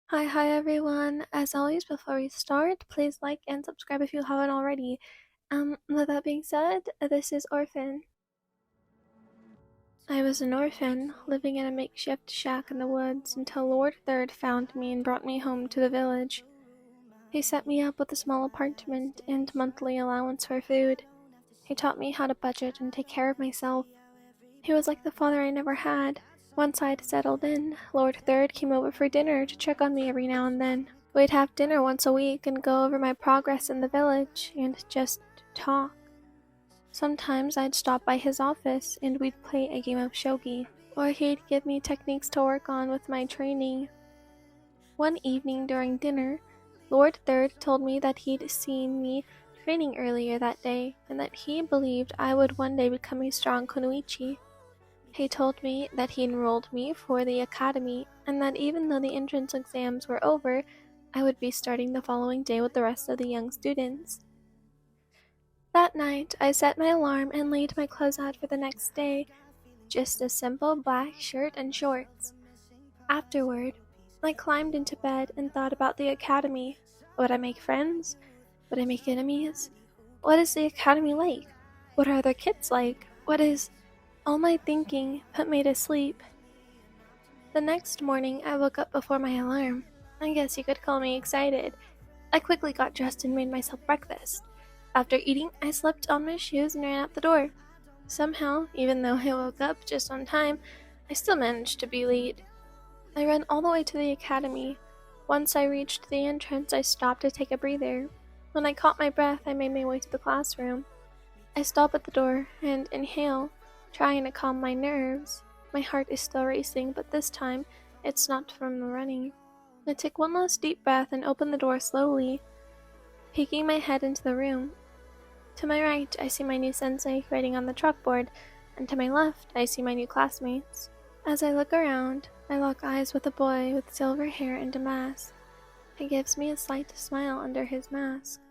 Hi everyone. As always, before we start, please like and subscribe if you haven't already. With that being said, this is Orphan. I was an orphan, living in a makeshift shack in the woods until Lord Third found me and brought me home to the village. He set me up with a small apartment and monthly allowance for food. He taught me how to budget and take care of myself. He was like the father I never had. Once I'd settled in, Lord Third came over for dinner to check on me every now and then. We'd have dinner once a week and go over my progress in the village and just talk. Sometimes I'd stop by his office and we'd play a game of shogi, or he'd give me techniques to work on with my training. One evening during dinner, Lord Third told me that he'd seen me training earlier that day and that he believed I would one day become a strong kunoichi. He told me that he enrolled me for the academy and that even though the entrance exams were over, I would be starting the following day with the rest of the young students. That night, I set my alarm and laid my clothes out for the next day, just a simple black shirt and shorts. Afterward, I climbed into bed and thought about the academy. Would I make friends? Would I make enemies? What is the academy like? What are other kids like? All my thinking put me to sleep. The next morning, I woke up before my alarm. I guess you could call me excited. I quickly got dressed and made myself breakfast. After eating, I slipped on my shoes and ran out the door. Somehow, even though I woke up just on time, I still managed to be late. I ran all the way to the academy. Once I reached the entrance, I stopped to take a breather. When I caught my breath, I made my way to the classroom. I stop at the door and inhale, trying to calm my nerves. My heart is still racing, but this time, it's not from the running. I take one last deep breath and open the door slowly, peeking my head into the room. To my right, I see my new sensei writing on the chalkboard, and to my left, I see my new classmates. As I look around, I lock eyes with a boy with silver hair and a mask. He gives me a slight smile under his mask,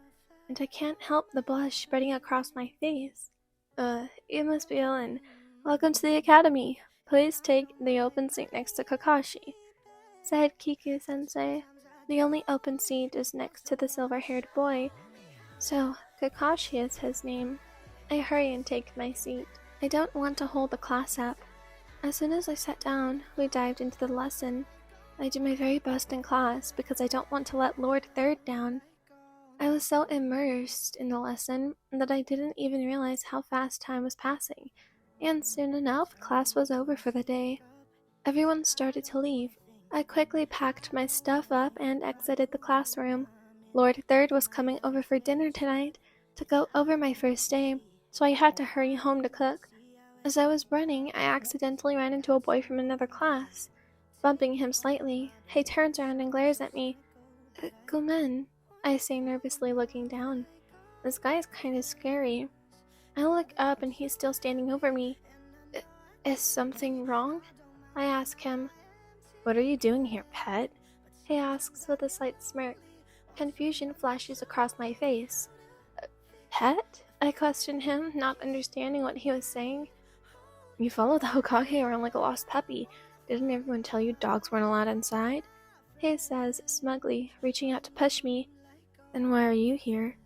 and I can't help the blush spreading across my face. You must be Ellen. Welcome to the academy. Please take the open seat next to Kakashi, said Kiku-sensei. The only open seat is next to the silver-haired boy, so Kakashi is his name. I hurry and take my seat. I don't want to hold the class up. As soon as I sat down, we dived into the lesson. I do my very best in class because I don't want to let Lord Third down. I was so immersed in the lesson that I didn't even realize how fast time was passing, and soon enough, class was over for the day. Everyone started to leave. I quickly packed my stuff up and exited the classroom. Lord Third was coming over for dinner tonight to go over my first day, so I had to hurry home to cook. As I was running, I accidentally ran into a boy from another class. Bumping him slightly, he turns around and glares at me. Gomen, I say nervously, looking down. This guy is kind of scary. I look up and he's still standing over me. Is something wrong? I ask him. What are you doing here, pet? He asks with a slight smirk. Confusion flashes across my face. Pet? I question him, not understanding what he was saying. You follow the Hokage around like a lost puppy. Didn't everyone tell you dogs weren't allowed inside? He says smugly, reaching out to push me. Then why are you here?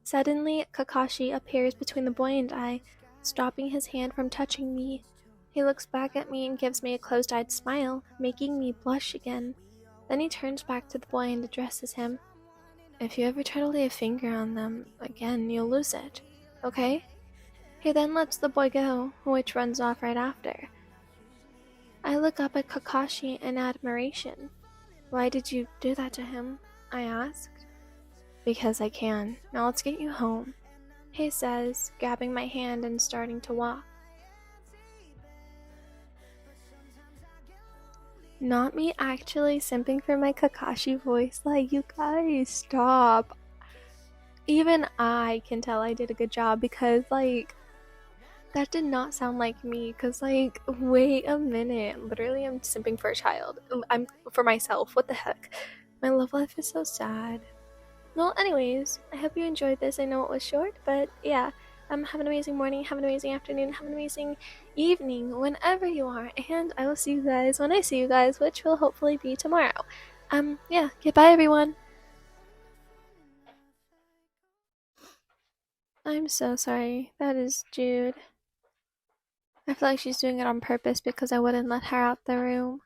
Suddenly, Kakashi appears between the boy and I, stopping his hand from touching me. He looks back at me and gives me a closed-eyed smile, making me blush again. Then he turns back to the boy and addresses him. If you ever try to lay a finger on them again, you'll lose it, okay? He then lets the boy go, which runs off right after. I look up at Kakashi in admiration. Why did you do that to him? I asked. Because I can. Now let's get you home, he says, grabbing my hand and starting to walk. Not me actually simping for my Kakashi voice, like, you guys, stop. Even I can tell I did a good job because, like, that did not sound like me, because, like, wait a minute, literally I'm simping for a child. I'm for myself, what the heck? My love life is so sad. Well, anyways, I hope you enjoyed this. I know it was short, but yeah, have an amazing morning, have an amazing afternoon, have an amazing evening, whenever you are, and I will see you guys when I see you guys, which will hopefully be tomorrow. Yeah, okay, bye everyone. I'm so sorry. That is Jude. I feel like she's doing it on purpose because I wouldn't let her out the room.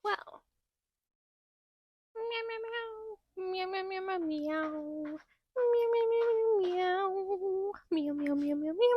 Well. Meow meow meow. Meow meow meow meow meow. Meow meow meow meow. Meow meow meow meow meow.